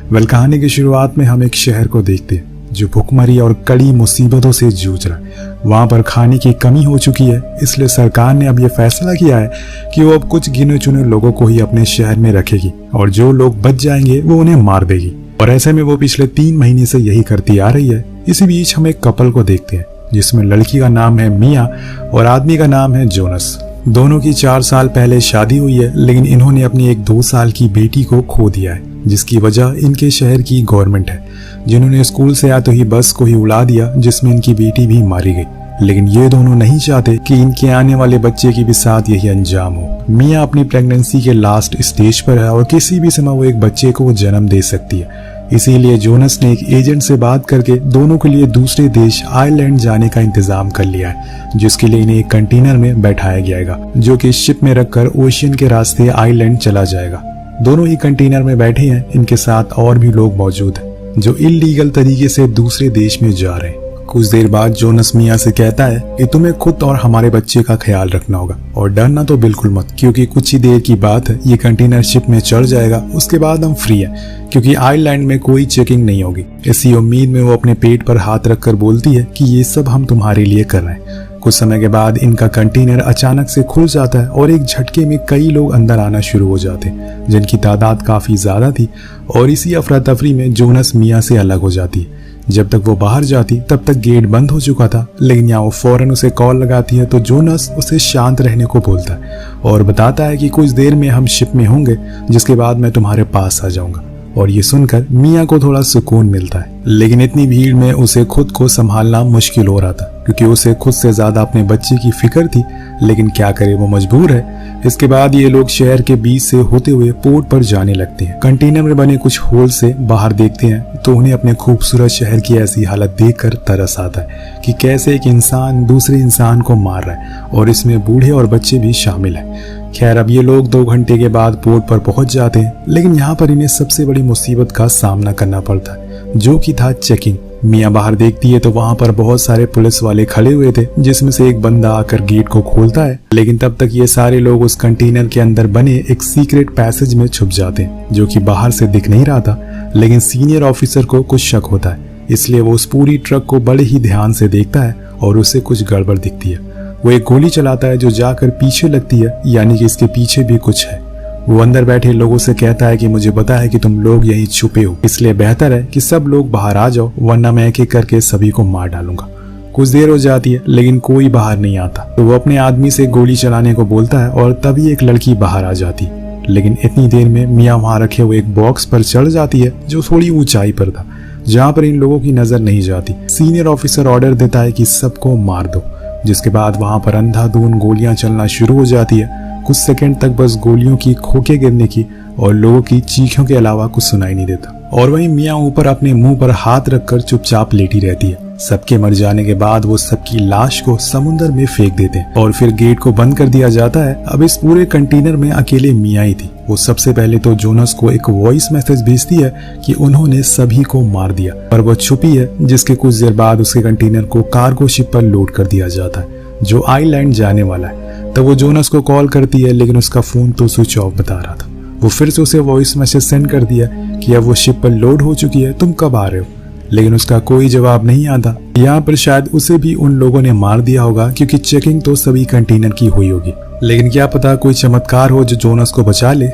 कहानी की शुरुआत में हम एक शहर को देखते हैं जो भुखमरी और कड़ी मुसीबतों से जूझ रहा है। वहां पर खाने की कमी हो चुकी है, इसलिए सरकार ने अब यह फैसला किया है कि वो अब कुछ गिने चुने लोगों को ही अपने शहर में रखेगी और जो लोग बच जाएंगे वो उन्हें मार देगी। और ऐसे में वो पिछले 3 महीने से यही करती आ रही है। इसी बीच हम एक कपल को देखते हैं जिसमें लड़की का नाम है मिया और आदमी का नाम है जोनस। दोनों की 4 साल पहले शादी हुई है, लेकिन इन्होंने अपनी एक 2 साल की बेटी को खो दिया है, जिसकी वजह इनके शहर की गवर्नमेंट है, जिन्होंने स्कूल से आते ही बस को ही उड़ा दिया जिसमें इनकी बेटी भी मारी गई। लेकिन ये दोनों नहीं चाहते कि इनके आने वाले बच्चे की भी साथ यही अंजाम हो। मिया अपनी प्रेगनेंसी के लास्ट स्टेज पर है और किसी भी समय वो एक बच्चे को जन्म दे सकती है। इसीलिए जोनस ने एक एजेंट से बात करके दोनों के लिए दूसरे देश आयरलैंड जाने का इंतजाम कर लिया है, जिसके लिए इन्हें एक कंटेनर में बैठाया जाएगा जो कि शिप में रखकर ओशियन के रास्ते आयरलैंड चला जाएगा। दोनों ही कंटेनर में बैठे हैं, इनके साथ और भी लोग मौजूद हैं जो इल्लीगल तरीके से दूसरे देश में जा रहे हैं। कुछ देर बाद जोनस मिया से कहता है कि तुम्हें खुद और हमारे बच्चे का ख्याल रखना होगा और डरना तो बिल्कुल मत, क्योंकि कुछ ही देर की बात है, ये कंटेनर शिप में चढ़ जाएगा, उसके बाद हम फ्री हैं, क्योंकि आयरलैंड में कोई चेकिंग नहीं होगी। इसी उम्मीद में वो अपने पेट पर हाथ रखकर बोलती है कि ये सब हम तुम्हारे लिए कर रहे हैं। कुछ समय के बाद इनका कंटेनर अचानक से खुल जाता है और एक झटके में कई लोग अंदर आना शुरू हो जाते हैं, जिनकी तादाद काफी ज्यादा थी। और इसी अफरा तफरी में जोनस मिया से अलग हो जाती है। जब तक वो बाहर जाती तब तक गेट बंद हो चुका था, लेकिन यहाँ वो फौरन उसे कॉल लगाती है तो जोनस उसे शांत रहने को बोलता है और बताता है कि कुछ देर में हम शिप में होंगे, जिसके बाद मैं तुम्हारे पास आ जाऊंगा। और ये सुनकर मिया को थोड़ा सुकून मिलता है, लेकिन इतनी भीड़ में उसे खुद को संभालना मुश्किल हो रहा था, क्योंकि उसे खुद से ज्यादा अपने बच्चे की फिक्र थी। लेकिन क्या करे, वो मजबूर है। इसके बाद ये लोग शहर के बीच से होते हुए पोर्ट पर जाने लगते हैं। कंटेनर में बने कुछ होल से बाहर देखते हैं तो उन्हें अपने खूबसूरत शहर की ऐसी हालत देखकर तरस आता है कि कैसे एक इंसान दूसरे इंसान को मार रहा है, और इसमें बूढ़े और बच्चे भी शामिल हैं। खैर, अब ये लोग 2 घंटे के बाद पोर्ट पर पहुंच जाते हैं, लेकिन यहाँ पर इन्हें सबसे बड़ी मुसीबत का सामना करना पड़ता है, जो कि था चेकिंग। मिया बाहर देखती है तो वहां पर बहुत सारे पुलिस वाले खड़े हुए थे, जिसमें से एक बंदा आकर गेट को खोलता है। लेकिन तब तक ये सारे लोग उस कंटेनर के अंदर बने एक सीक्रेट पैसेज में छुप जाते हैं, जो कि बाहर से दिख नहीं रहा था। लेकिन सीनियर ऑफिसर को कुछ शक होता है, इसलिए वो उस पूरी ट्रक को बड़े ही ध्यान से देखता है और उसे कुछ गड़बड़ दिखती है। वो एक गोली चलाता है जो जाकर पीछे लगती है, यानी कि इसके पीछे भी कुछ है। वो अंदर बैठे लोगों से कहता है कि मुझे पता है कि तुम लोग यहीं छुपे हो, इसलिए बेहतर है कि सब लोग बाहर आ जाओ, वरना मैं एक एक करके सभी को मार डालूंगा। कुछ देर हो जाती है, लेकिन कोई बाहर नहीं आता, तो वो अपने आदमी से गोली चलाने को बोलता है और तभी एक लड़की बाहर आ जाती। लेकिन इतनी देर में मिया वहां रखे हुए एक बॉक्स पर चढ़ जाती है जो थोड़ी ऊंचाई पर था, जहाँ पर इन लोगों की नजर नहीं जाती। सीनियर ऑफिसर ऑर्डर देता है कि सबको मार दो, जिसके बाद वहां पर अंधाधुंध गोलियां चलना शुरू हो जाती है। कुछ सेकंड तक बस गोलियों की खोखे गिरने की और लोगों की चीखों के अलावा कुछ सुनाई नहीं देता। और वहीं मिया ऊपर अपने मुंह पर हाथ रखकर चुपचाप लेटी रहती है। सबके मर जाने के बाद वो सबकी लाश को समुद्र में फेंक देते हैं और फिर गेट को बंद कर दिया जाता है। अब इस पूरे कंटेनर में अकेले मिया ही थी। वो सबसे पहले तो जोनस को एक वॉइस मैसेज भेजती है कि उन्होंने सभी को मार दिया, पर वो छुपी है, जिसके कुछ देर बाद उसके कंटेनर को कार्गो शिप पर लोड कर दिया जाता है जो आइलैंड जाने वाला है। तब वो जोनस को कॉल करती है, लेकिन उसका फोन तो स्विच ऑफ बता रहा था। वो फिर से उसे वॉइस मैसेज सेंड कर दिया कि अब वो शिप पर लोड हो चुकी है, तुम कब आ रहे हो, लेकिन उसका कोई जवाब नहीं आता। यहाँ पर शायद उसे भी उन लोगों ने मार दिया होगा, क्योंकि चेकिंग तो सभी कंटेनर की हुई होगी। लेकिन क्या पता कोई चमत्कार हो जो जोनस को बचा ले।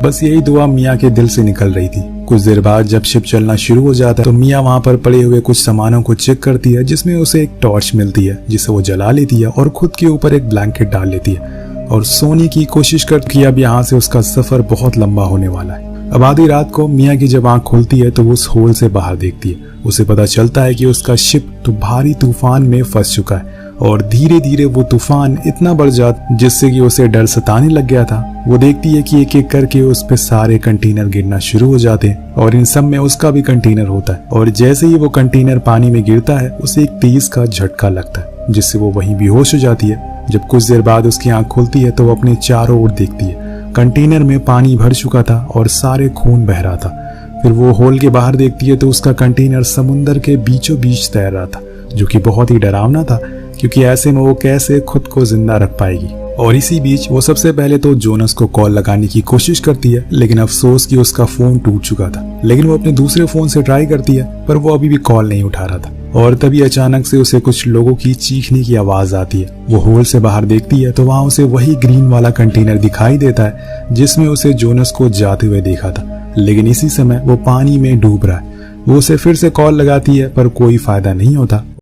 बस यही दुआ मिया के दिल से निकल रही थी। कुछ देर बाद जब शिप चलना शुरू हो जाता है तो मिया वहां पर पड़े हुए कुछ सामानों को चेक करती है, जिसमें उसे एक टॉर्च मिलती है जिसे वो जला लेती है और खुद के ऊपर एक ब्लैंकेट डाल लेती है और सोने की कोशिश करती है। अब यहाँ से उसका सफर बहुत लंबा होने वाला है। अब आधी रात को मिया की जब आंख खुलती है तो वो उस होल से बाहर देखती है। उसे पता चलता है कि उसका शिप तो भारी तूफान में फंस चुका है और धीरे धीरे वो तूफान इतना बढ़ जाता जिससे कि उसे डर सताने लग गया था। वो देखती है कि एक एक करके उस पे सारे कंटेनर गिरना शुरू हो जाते हैं और इन सब में उसका भी कंटेनर होता है। और जैसे ही वो कंटेनर पानी में गिरता है उसे एक तेज का झटका लगता है, जिससे वो वहीं बेहोश हो जाती है। जब कुछ देर बाद उसकी आंख खुलती है तो वो अपने चारों ओर देखती है। कंटेनर में पानी भर चुका था और सारे खून बह रहा था। फिर वो होल के बाहर देखती है तो उसका कंटेनर समुंदर के बीचों बीच तैर रहा था, जो कि बहुत ही डरावना था, क्योंकि ऐसे में वो कैसे खुद को जिंदा रख पाएगी। और इसी बीच वो सबसे पहले तो जोनस को कॉल लगाने की कोशिश करती है, लेकिन अफसोस कि उसका फोन टूट चुका था। लेकिन वो अपने दूसरे फोन से ट्राई करती है, पर वो अभी भी कॉल नहीं उठा रहा था। और तभी अचानक से उसे कुछ लोगों की चीखने की आवाज आती है। वो होल से बाहर देखती है तो वहां उसे वही ग्रीन वाला कंटेनर दिखाई देता है जिसमें उसे जोनस को जाते हुए देखा था, लेकिन इसी समय वो पानी में डूब रहा है। वो उसे फिर से कॉल लगाती है, पर कोई फायदा नहीं होता।